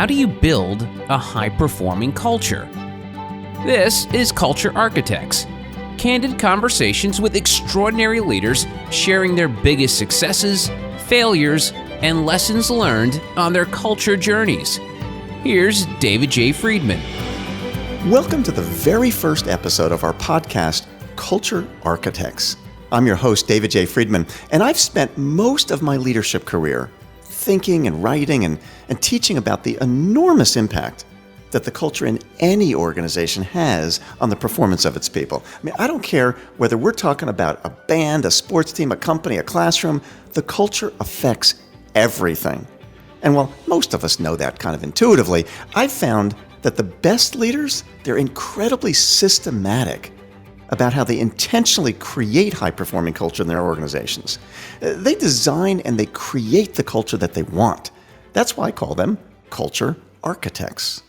How do you build a high-performing culture? This is Culture Architects, candid conversations with extraordinary leaders sharing their biggest successes, failures, and lessons learned on their culture journeys. Here's David J. Friedman. Welcome to the very first episode of our podcast, Culture Architects. I'm your host, David J. Friedman, and I've spent most of my leadership career thinking and writing and teaching about the enormous impact that the culture in any organization has on the performance of its people. I mean, I don't care whether we're talking about a band, a sports team, a company, a classroom, the culture affects everything. And while most of us know that kind of intuitively, I've found that the best leaders, they're incredibly systematic about how they intentionally create high-performing culture in their organizations. They design and they create the culture that they want. That's why I call them culture architects.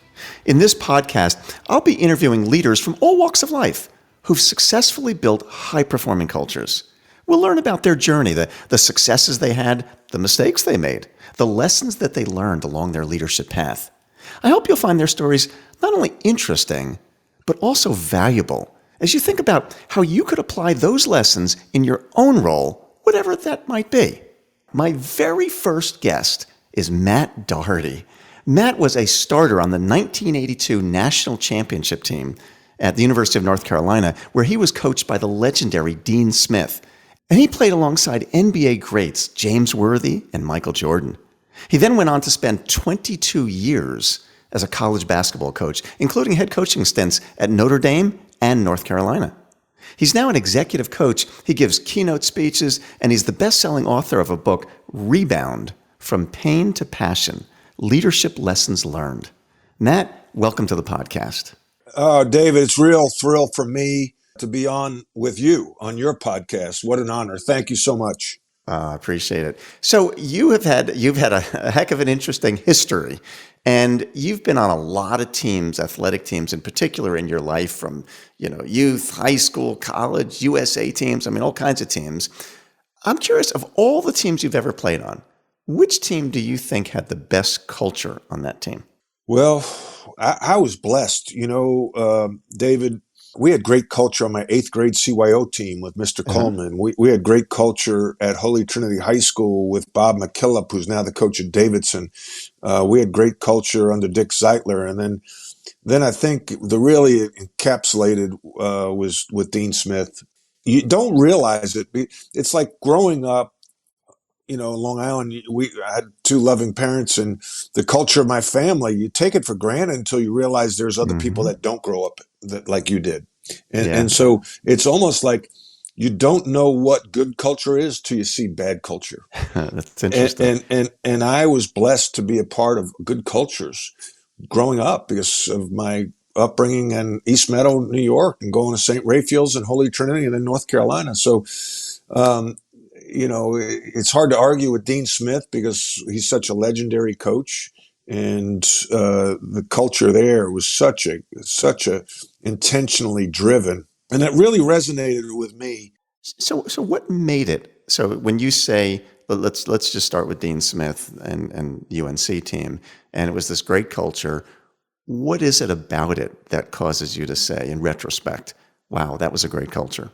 In this podcast, I'll be interviewing leaders from all walks of life who've successfully built high-performing cultures. We'll learn about their journey, the successes they had, the mistakes they made, the lessons that they learned along their leadership path. I hope you'll find their stories not only interesting, but also valuable as you think about how you could apply those lessons in your own role, whatever that might be. My very first guest is Matt Doherty. Matt was a starter on the 1982 national championship team at the University of North Carolina, where he was coached by the legendary Dean Smith. And he played alongside NBA greats James Worthy and Michael Jordan. He then went on to spend 22 years as a college basketball coach, including head coaching stints at Notre Dame and North Carolina. He's now an executive coach. He gives keynote speeches, and he's the best-selling author of a book, Rebound, From Pain to Passion, Leadership Lessons Learned. Matt, welcome to the podcast. David, it's real thrill for me to be on with you on your podcast. What an honor. Thank you so much. I appreciate it. So you've had a heck of an interesting history, and you've been on a lot of teams, athletic teams in particular in your life, from youth, high school, college, USA teams, all kinds of teams. I'm curious, of all the teams you've ever played on, which team do you think had the best culture on that team? Well, I was blessed. David, we had great culture on my 8th grade CYO team with Mr. Coleman. We had great culture at Holy Trinity High School with Bob McKillop, who's now the coach at Davidson. We had great culture under Dick Zeitler. And then I think the really encapsulated was with Dean Smith. You don't realize it. It's like growing up, in Long Island. I had 2 loving parents, and the culture of my family, you take it for granted until you realize there's other people that don't grow up like you did. And so it's almost like you don't know what good culture is till you see bad culture. That's interesting. And I was blessed to be a part of good cultures growing up because of my upbringing in East Meadow, New York, and going to St. Raphael's and Holy Trinity and then North Carolina. So, it's hard to argue with Dean Smith because he's such a legendary coach, and the culture there was such a intentionally driven, and it really resonated with me. So what made it? So when you say, let's just start with Dean Smith and UNC team, and it was this great culture. What is it about it that causes you to say, in retrospect, wow, that was a great culture?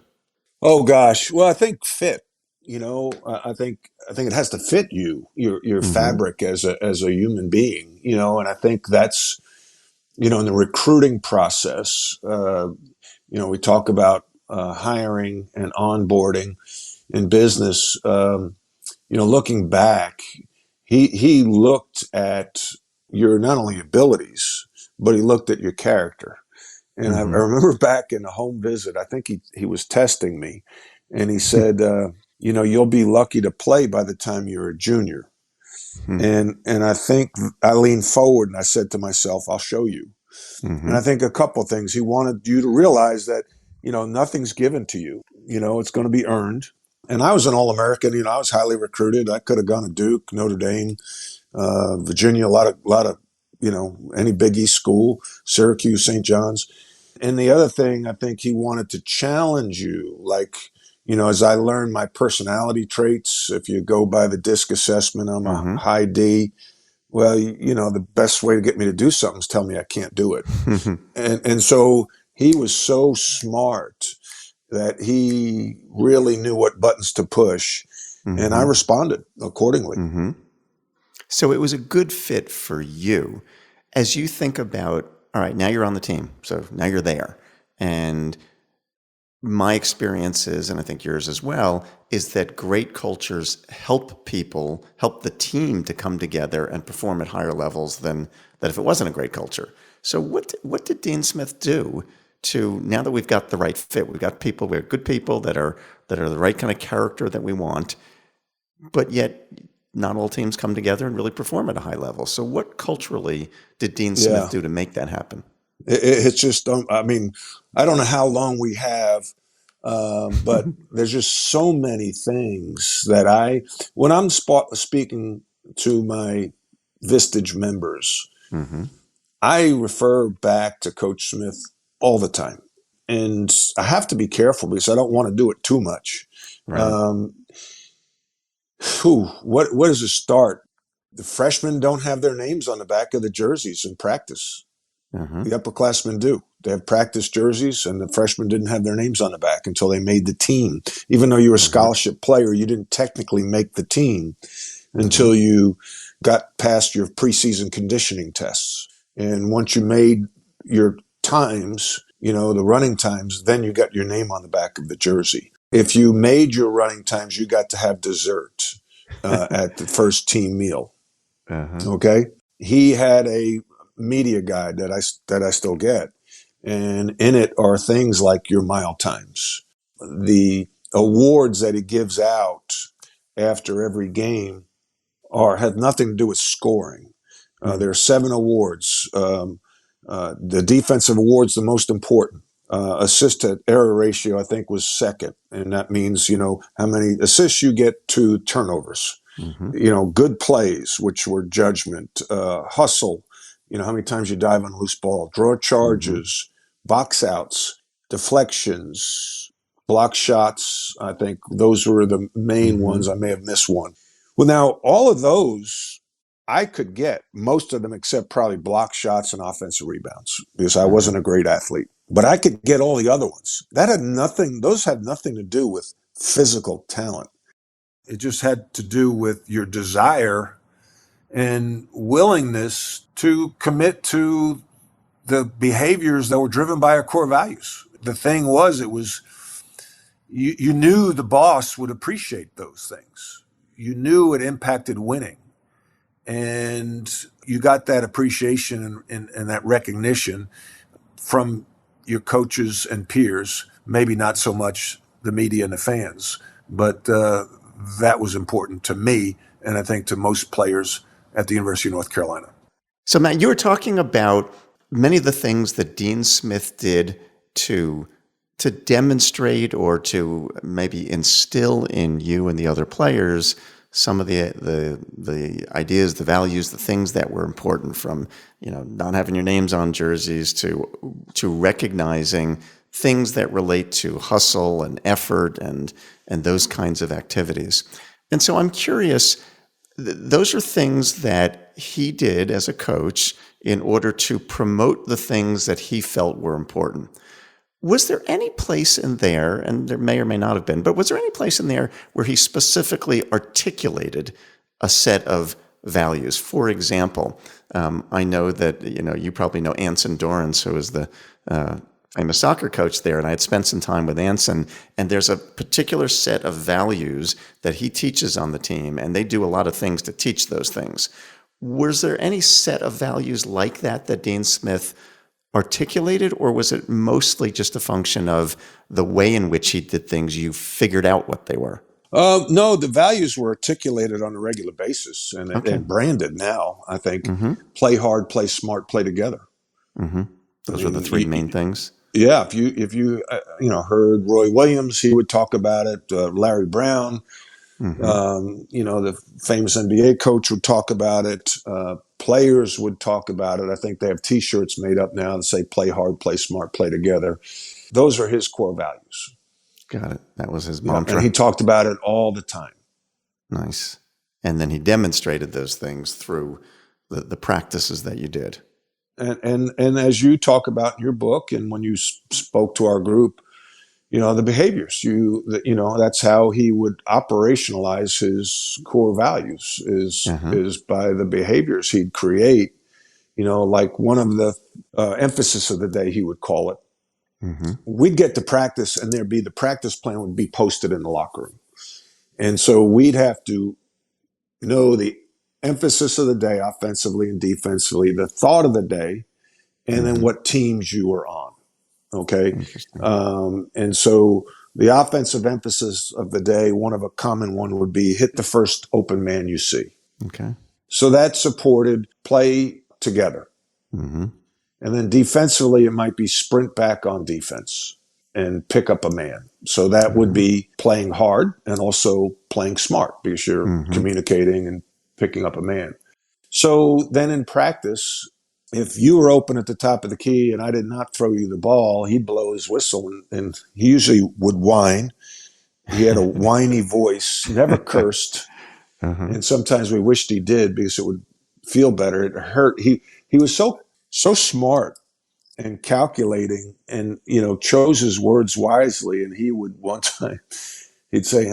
Oh gosh, well, I think fit. I think it has to fit your fabric as a human being, and I think that's, in the recruiting process, we talk about hiring and onboarding in business. Looking back, he looked at your not only abilities, but he looked at your character. And I remember back in a home visit, I think he was testing me, and he said, you'll be lucky to play by the time you're a junior. And I think I leaned forward and I said to myself, I'll show you. And I think a couple of things. He wanted you to realize that, nothing's given to you. It's going to be earned. And I was an All-American. I was highly recruited. I could have gone to Duke, Notre Dame, Virginia, a lot of, any Big East school, Syracuse, St. John's. And the other thing, I think he wanted to challenge you, like, as I learned my personality traits, if you go by the DISC assessment, I'm a high D. well, the best way to get me to do something is tell me I can't do it. And so he was so smart that he really knew what buttons to push, and I responded accordingly. So it was a good fit for you. As you think about, all right, now you're on the team, so now you're there. And my experience is, and I think yours as well, is that great cultures help people, help the team to come together and perform at higher levels than that if it wasn't a great culture. So what did Dean Smith do to, now that we've got the right fit, we've got people, we have good people that are the right kind of character that we want, but yet not all teams come together and really perform at a high level. So what culturally did Dean Smith do to make that happen? It's just, I mean, I don't know how long we have, but there's just so many things that when I'm speaking to my Vistage members, I refer back to Coach Smith all the time. And I have to be careful because I don't want to do it too much. Right. What does it start? The freshmen don't have their names on the back of the jerseys in practice. The upperclassmen do. They have practice jerseys, and the freshmen didn't have their names on the back until they made the team. Even though you were a scholarship player, you didn't technically make the team until you got past your preseason conditioning tests. And once you made your times, the running times, then you got your name on the back of the jersey. If you made your running times, you got to have dessert at the first team meal. Okay? He had a media guide that I still get. And in it are things like your mile times, the awards that he gives out after every game have nothing to do with scoring. There are 7 awards. The defensive award's the most important. Assist to error ratio, I think, was second. And that means, how many assists you get to turnovers. Good plays, which were judgment, hustle, how many times you dive on loose ball, draw charges, box outs, deflections, block shots. I think those were the main ones. I may have missed one. Well, now all of those I could get, most of them except probably block shots and offensive rebounds, because I wasn't a great athlete. But I could get all the other ones. Those had nothing to do with physical talent. It just had to do with your desire and willingness to commit to the behaviors that were driven by our core values. The thing was, you knew the boss would appreciate those things. You knew it impacted winning. And you got that appreciation and that recognition from your coaches and peers, maybe not so much the media and the fans, but that was important to me, and I think to most players at the University of North Carolina. So, Matt, you were talking about many of the things that Dean Smith did to demonstrate or to maybe instill in you and the other players some of the ideas, the values, the things that were important, from not having your names on jerseys to recognizing things that relate to hustle and effort and those kinds of activities. And so I'm curious, those are things that he did as a coach in order to promote the things that he felt were important. Was there any place in there, and there may or may not have been, but was there any place in there where he specifically articulated a set of values? For example, I know that you probably know Anson Dorrance, who is the famous soccer coach there, and I had spent some time with Anson, and there's a particular set of values that he teaches on the team, and they do a lot of things to teach those things. Was there any set of values like that Dean Smith articulated, or was it mostly just a function of the way in which he did things? You figured out what they were? No, the values were articulated on a regular basis and branded now, I think. Play hard, play smart, play together. Those are the 3 main things. Yeah, if you heard Roy Williams, he would talk about it. Larry Brown, the famous NBA coach, would talk about it. Players would talk about it. I think they have T-shirts made up now that say "Play hard, play smart, play together." Those are his core values. Got it. That was his mantra. And he talked about it all the time. Nice. And then he demonstrated those things through the practices that you did. And as you talk about in your book, and when you spoke to our group, the behaviors, that's how he would operationalize his core values is by the behaviors he'd create. Like one of the emphasis of the day, he would call it. We'd get to practice, and the practice plan would be posted in the locker room. And so we'd have to know the emphasis of the day, offensively and defensively, the thought of the day, and then what teams you were on. Okay. And so the offensive emphasis of the day, one of a common one would be hit the first open man you see. Okay. So that supported play together. And then defensively, it might be sprint back on defense and pick up a man. So that would be playing hard and also playing smart because you're communicating and picking up a man. So then in practice, if you were open at the top of the key and I did not throw you the ball, he'd blow his whistle, and he usually would whine. He had a whiny voice, never cursed. And sometimes we wished he did because it would feel better. It hurt. He was so smart and calculating and, chose his words wisely. And he would one time, he'd say,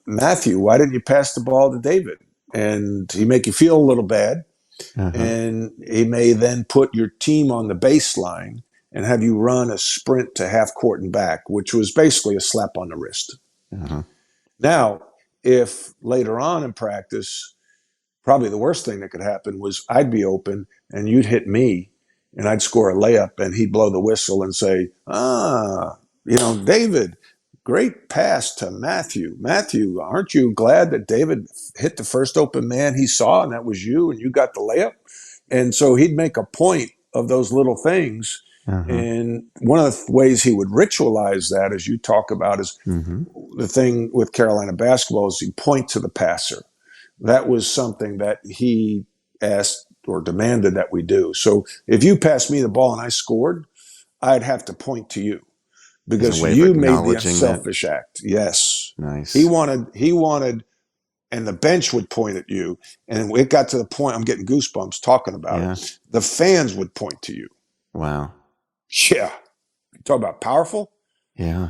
Matthew, why didn't you pass the ball to David? And he'd make you feel a little bad. And he may then put your team on the baseline and have you run a sprint to half court and back, which was basically a slap on the wrist. Now, if later on in practice, probably the worst thing that could happen was I'd be open and you'd hit me and I'd score a layup and he'd blow the whistle and say, David, great pass to Matthew. Matthew, aren't you glad that David hit the first open man he saw and that was you and you got the layup? And so he'd make a point of those little things. And one of the ways he would ritualize that, as you talk about, is the thing with Carolina basketball is he'd point to the passer. That was something that he asked or demanded that we do. So if you passed me the ball and I scored, I'd have to point to you. Because you made the unselfish act. Yes. Nice. He wanted, and the bench would point at you. And it got to the point, I'm getting goosebumps talking about it. The fans would point to you. Wow. Yeah. You talk about powerful? Yeah.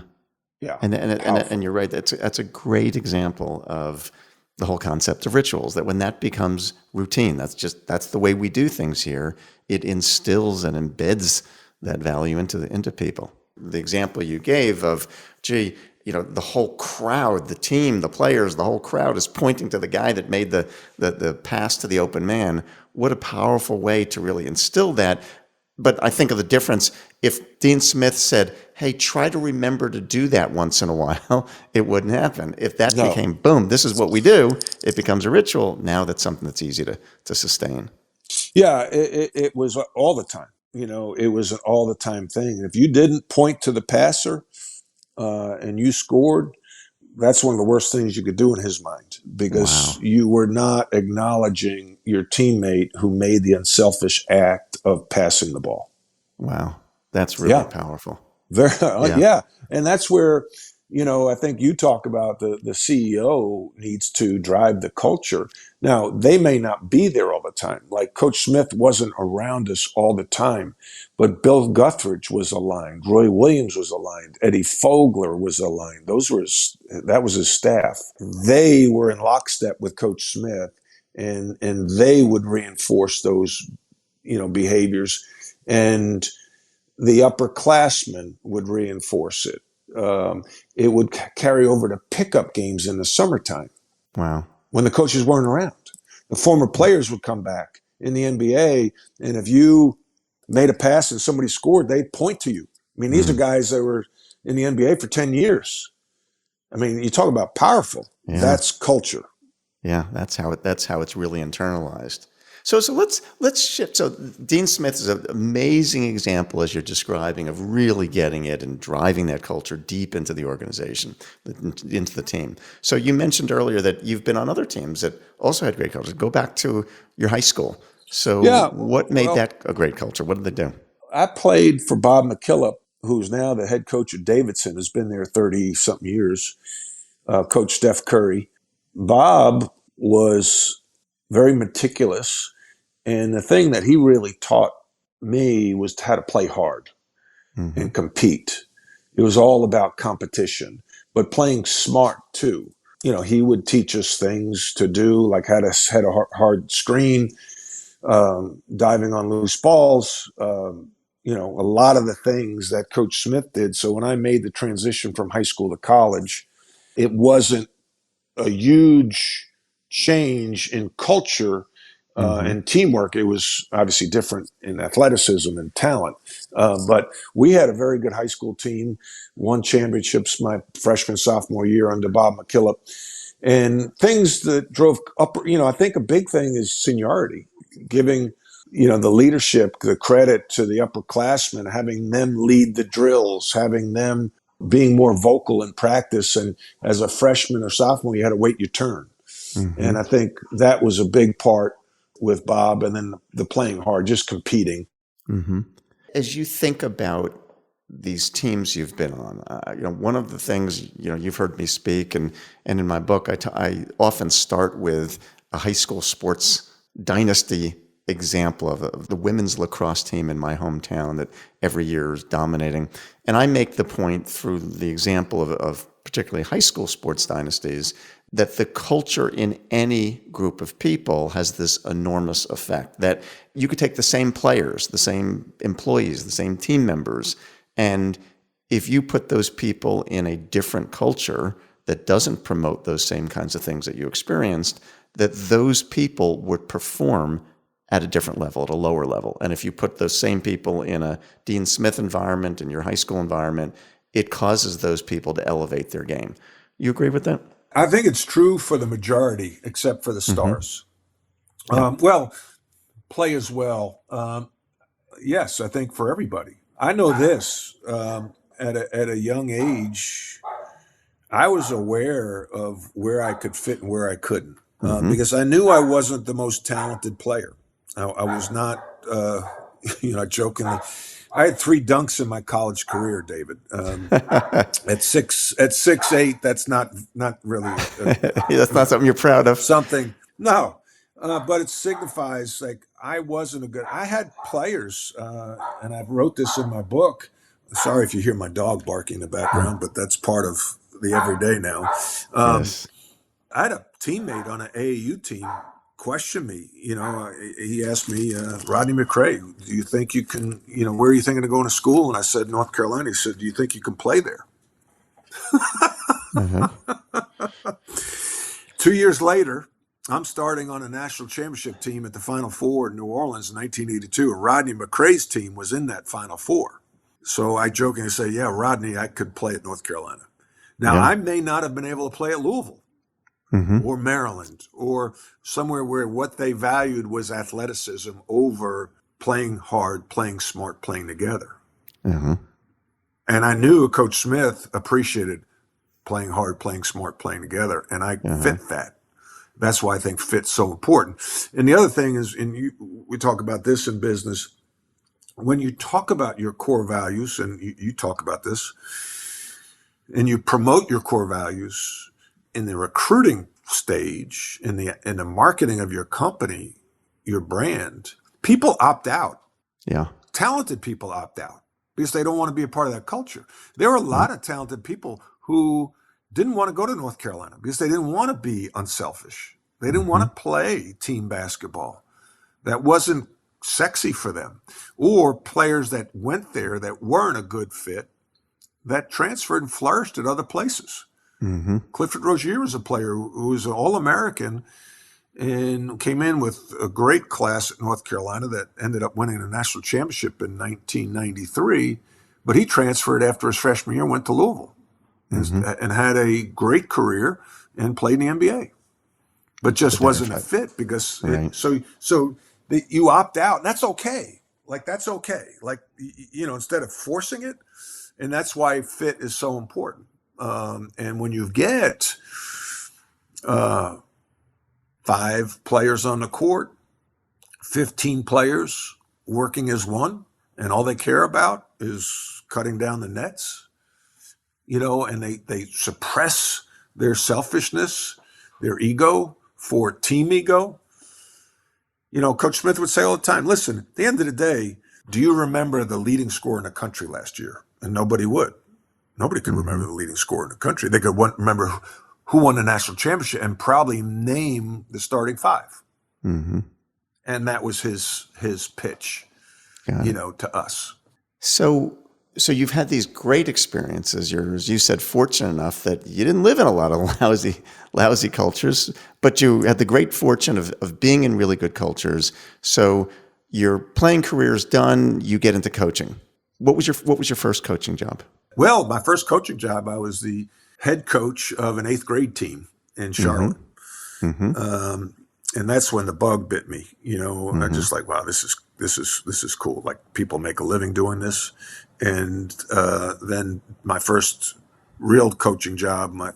Yeah. And you're right. That's a great example of the whole concept of rituals, that when that becomes routine, that's the way we do things here. It instills and embeds that value into people. The example you gave of, the whole crowd, the team, the players, the whole crowd is pointing to the guy that made the pass to the open man. What a powerful way to really instill that. But I think of the difference. If Dean Smith said, hey, try to remember to do that once in a while, it wouldn't happen. If that became, boom, this is what we do, it becomes a ritual. Now that's something that's easy to sustain. Yeah, it was all the time. It was an all the time thing. If you didn't point to the passer and you scored, that's one of the worst things you could do in his mind, because you were not acknowledging your teammate who made the unselfish act of passing the ball. Wow. That's really powerful. Very, And that's where, I think you talk about the CEO needs to drive the culture. Now, they may not be there all the time. Like Coach Smith wasn't around us all the time, but Bill Guthridge was aligned. Roy Williams was aligned. Eddie Fogler was aligned. That was his staff. They were in lockstep with Coach Smith, and they would reinforce those, behaviors. And the upperclassmen would reinforce it. It would carry over to pickup games in the summertime. Wow. When the coaches weren't around. The former players would come back in the NBA, and if you made a pass and somebody scored, they'd point to you. I mean, these are guys that were in the NBA for 10 years. I mean, you talk about powerful. Yeah. That's culture. Yeah, that's how it's really internalized. So let's shift. So Dean Smith is an amazing example, as you're describing, of really getting it and driving that culture deep into the organization, into the team. So you mentioned earlier that you've been on other teams that also had great culture. Go back to your high school. So what made that a great culture? What did they do? I played for Bob McKillop, who's now the head coach of Davidson, has been there 30-something years, Coach Steph Curry. Bob was very meticulous And the thing that he really taught me was how to play hard and compete. It was all about competition, but playing smart too. He would teach us things to do, like how to set a hard screen, diving on loose balls, a lot of the things that Coach Smith did. So when I made the transition from high school to college, it wasn't a huge change in culture and teamwork. It was obviously different in athleticism and talent. But we had a very good high school team, won championships my freshman, sophomore year under Bob McKillop. And things that drove up, I think a big thing is seniority, giving, the leadership, the credit to the upperclassmen, having them lead the drills, having them being more vocal in practice. And as a freshman or sophomore, you had to wait your turn. And I think that was a big part with Bob, and then the playing hard, just competing. As you think about these teams you've been on, one of the things, you've heard me speak, and in my book, I often start with a high school sports dynasty example of the women's lacrosse team in my hometown that every year is dominating. And I make the point through the example of particularly high school sports dynasties that the culture in any group of people has this enormous effect, that you could take the same players, the same employees, the same team members, and if you put those people in a different culture that doesn't promote those same kinds of things that you experienced, that those people would perform at a different level, at a lower level. And if you put those same people in a Dean Smith environment, in your high school environment, it causes those people to elevate their game. You agree with that? I think it's true for the majority, except for the stars. Play as well. Yes, I think for everybody. I know this. At a young age, I was aware of where I could fit and where I couldn't, because I knew I wasn't the most talented player. I was not, jokingly. I had 3 dunks in my college career, David. At 6'8", that's not really that's not something you're proud of. Something. No, but it signifies like I wasn't a good. I had players, and I wrote this in my book. Sorry if you hear my dog barking in the background, but that's part of the everyday now. Yes. I had a teammate on an AAU team question me. He asked me, Rodney McRae, do you think you can, where are you thinking of going to school? And I said, North Carolina. He said, do you think you can play there? 2 years later, I'm starting on a national championship team at the Final Four in New Orleans in 1982. And Rodney McRae's team was in that Final Four. So I jokingly say, yeah, Rodney, I could play at North Carolina. Now, I may not have been able to play at Louisville. Or Maryland, or somewhere where what they valued was athleticism over playing hard, playing smart, playing together. And I knew Coach Smith appreciated playing hard, playing smart, playing together, and I fit that. That's why I think fit's so important. And the other thing is, we talk about this in business, when you talk about your core values, and you talk about this, and you promote your core values, in the recruiting stage, in the marketing of your company, your brand, people opt out. Yeah. Talented people opt out because they don't want to be a part of that culture. There are a lot of talented people who didn't want to go to North Carolina because they didn't want to be unselfish. They didn't want to play team basketball. That wasn't sexy for them. Or players that went there that weren't a good fit that transferred and flourished at other places. Clifford Rozier was a player who was an All-American and came in with a great class at North Carolina that ended up winning a national championship in 1993. But he transferred after his freshman year, went to Louisville, and had a great career and played in the NBA. But just wasn't a fit because you opt out, and that's okay. Like, that's okay. Like, instead of forcing it, and that's why fit is so important. And when you get 5 players on the court, 15 players working as one, and all they care about is cutting down the nets, and they suppress their selfishness, their ego for team ego, Coach Smith would say all the time, listen, at the end of the day, do you remember the leading scorer in the country last year? And nobody would. Nobody could remember the leading scorer in the country. They could remember who won the national championship and probably name the starting five. Mm-hmm. And that was his pitch, to us. So you've had these great experiences. You're, as you said, fortunate enough that you didn't live in a lot of lousy cultures, but you had the great fortune of being in really good cultures. So your playing career is done. You get into coaching. What was your first coaching job? Well, my first coaching job, I was the head coach of an 8th grade team in Charlotte. Mm-hmm. And that's when the bug bit me, and I'm just like, wow, this is cool. Like, people make a living doing this. And then my first real coaching job, my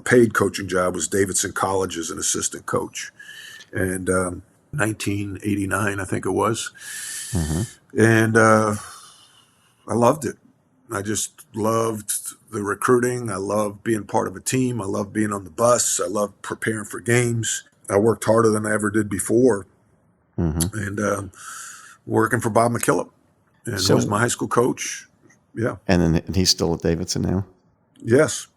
paid coaching job, was Davidson College as an assistant coach. And 1989, I think it was. Mm-hmm. And I loved it. I just loved the recruiting. I loved being part of a team. I loved being on the bus. I loved preparing for games. I worked harder than I ever did before. Mm-hmm. And working for Bob McKillop. And he was my high school coach. Yeah. And he's still at Davidson now? Yes.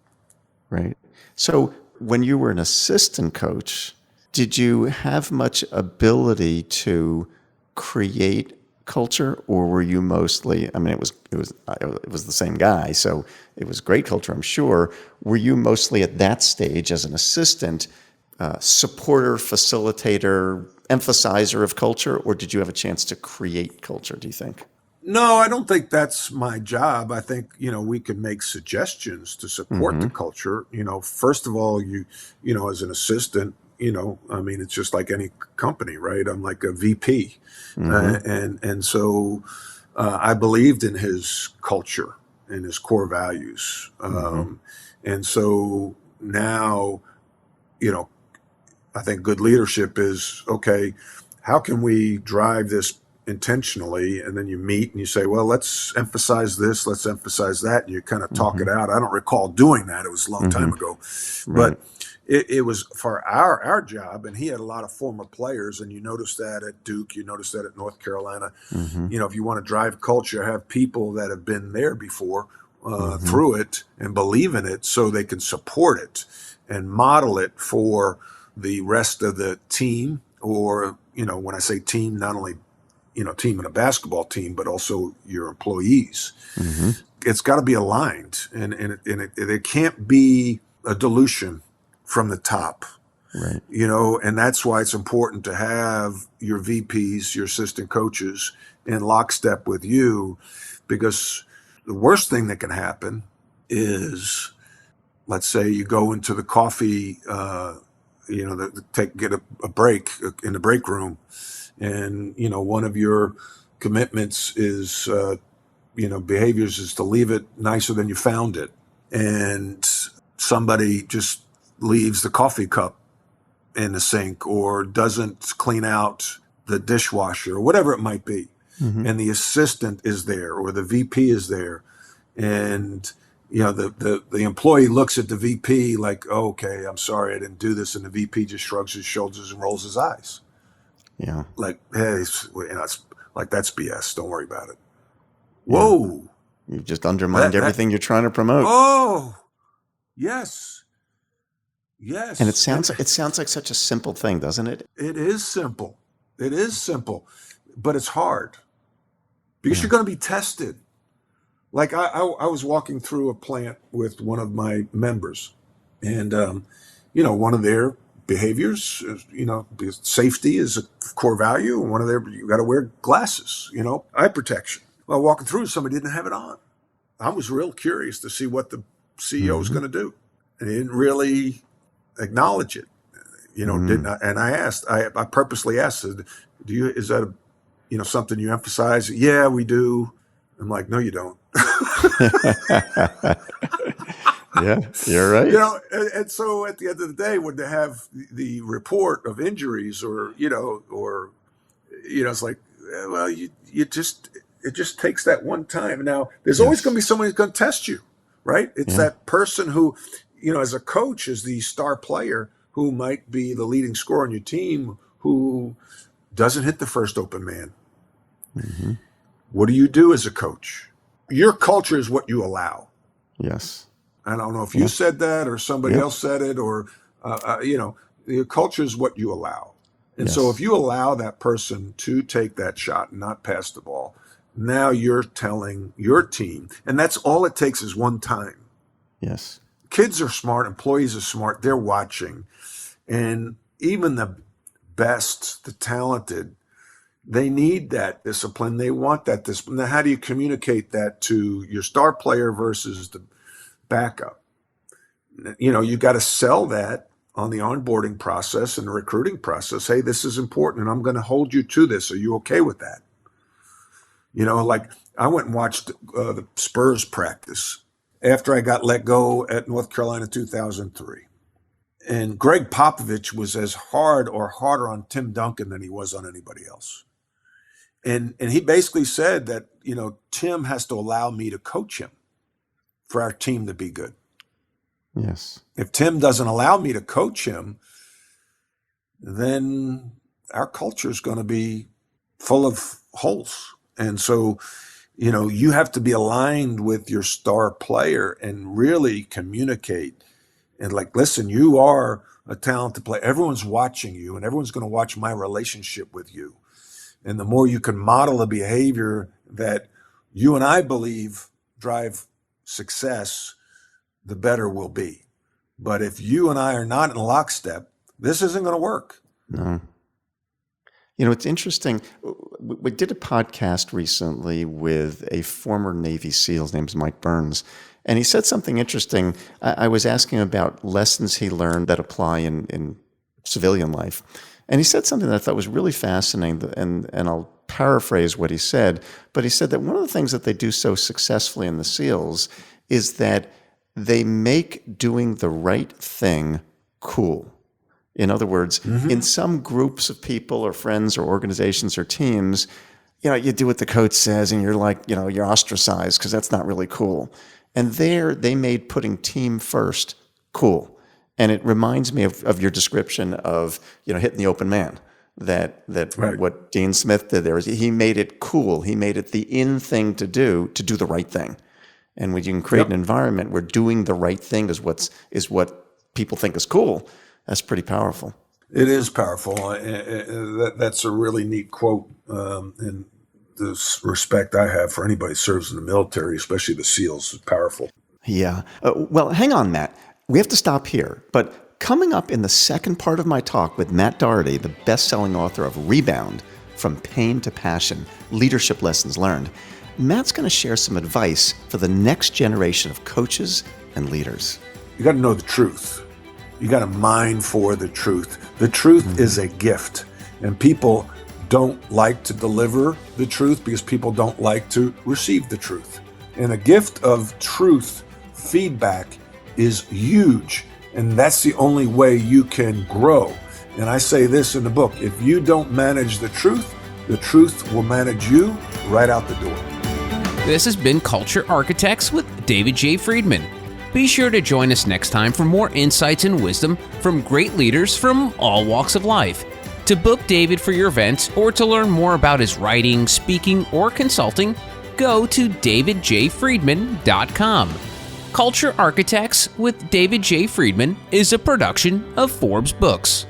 Right. So when you were an assistant coach, did you have much ability to create culture, or were you mostly, I mean, it was the same guy, so it was great culture, I'm sure. Were you mostly at that stage as an assistant, supporter, facilitator, emphasizer of culture, or did you have a chance to create culture, do you think? No, I don't think that's my job. I think, we could make suggestions to support the culture. First of all, you as an assistant, it's just like any company, right? I'm like a VP. And so I believed in his culture and his core values. And so now, I think good leadership is, okay, how can we drive this intentionally? And then you meet and you say, well, let's emphasize this, let's emphasize that. And you kind of talk it out. I don't recall doing that. It was a long time ago. Right. But it was for our job, and he had a lot of former players, and you notice that at Duke, you notice that at North Carolina. If you want to drive culture, have people that have been there before through it and believe in it, so they can support it and model it for the rest of the team. Or, when I say team, not only team in a basketball team, but also your employees. It's got to be aligned, and it can't be a dilution from the top, right? And that's why it's important to have your VPs, your assistant coaches, in lockstep with you, because the worst thing that can happen is, let's say you go into the coffee, get a break in the break room, and one of your commitments is behaviors is to leave it nicer than you found it, and somebody just leaves the coffee cup in the sink or doesn't clean out the dishwasher or whatever it might be. And the assistant is there or the VP is there, and the employee looks at the VP like, oh, okay, I'm sorry I didn't do this, and the VP just shrugs his shoulders and rolls his eyes. Yeah. Like, hey, it's like, that's BS. Don't worry about it. Yeah. Whoa. You've just undermined everything you're trying to promote. Oh, yes. Yes. And it sounds like such a simple thing, doesn't it? It is simple. But it's hard because you're going to be tested. Like I was walking through a plant with one of my members, and one of their behaviors, because safety is a core value, and one of their, you got to wear glasses, eye protection. Well, walking through, somebody didn't have it on. I was real curious to see what the CEO was going to do, and he didn't really acknowledge it, didn't I? And I purposely asked, is that something you emphasize? Yeah, we do. I'm like, no, you don't. Yeah, you're right. And so at the end of the day, when they have the report of injuries or it's like, well, it just takes that one time. Now, there's always going to be somebody who's going to test you, right? It's that person who, as a coach, is the star player who might be the leading scorer on your team, who doesn't hit the first open man. What do you do as a coach? Your culture is what you allow. Yes. I don't know if you said that or somebody else said it, or, your culture is what you allow. And so if you allow that person to take that shot and not pass the ball, now you're telling your team, and that's all it takes is one time. Yes. Kids are smart, employees are smart, they're watching. And even the best, the talented, they need that discipline. They want that discipline. Now, how do you communicate that to your star player versus the backup? You got to sell that on the onboarding process and the recruiting process. Hey, this is important, and I'm going to hold you to this. Are you okay with that? Like I went and watched the Spurs practice after I got let go at North Carolina 2003. And Greg Popovich was as hard or harder on Tim Duncan than he was on anybody else. And he basically said that, Tim has to allow me to coach him for our team to be good. Yes. If Tim doesn't allow me to coach him, then our culture is going to be full of holes. And so, you have to be aligned with your star player and really communicate. And listen, you are a talented player. Everyone's watching you, and everyone's going to watch my relationship with you. And the more you can model a behavior that you and I believe drive success, the better we'll be. But if you and I are not in lockstep, this isn't going to work. No. It's interesting. We did a podcast recently with a former Navy SEAL. His name's Mike Burns. And he said something interesting. I was asking about lessons he learned that apply in civilian life. And he said something that I thought was really fascinating, and I'll paraphrase what he said, but he said that one of the things that they do so successfully in the SEALs is that they make doing the right thing cool. In other words, in some groups of people or friends or organizations or teams, you do what the coach says and you're like, you're ostracized because that's not really cool. And there they made putting team first cool. And it reminds me of your description of, hitting the open man, that right. What Dean Smith did there is he made it cool. He made it the in thing to do the right thing. And when you can create an environment where doing the right thing is what people think is cool, that's pretty powerful. It is powerful. That's a really neat quote. And the respect I have for anybody who serves in the military, especially the SEALs, is powerful. Yeah. Well, hang on, Matt. We have to stop here. But coming up in the second part of my talk with Matt Doherty, the best-selling author of Rebound, From Pain to Passion, Leadership Lessons Learned, Matt's going to share some advice for the next generation of coaches and leaders. You got to know the truth. You got to mine for the truth. The truth is a gift, and people don't like to deliver the truth because people don't like to receive the truth. And a gift of truth feedback is huge, and that's the only way you can grow. And I say this in the book: if you don't manage the truth will manage you right out the door. This has been Culture Architects with David J. Friedman. Be sure to join us next time for more insights and wisdom from great leaders from all walks of life. To book David for your event or to learn more about his writing, speaking, or consulting, go to davidjfriedman.com. Culture Architects with David J. Friedman is a production of Forbes Books.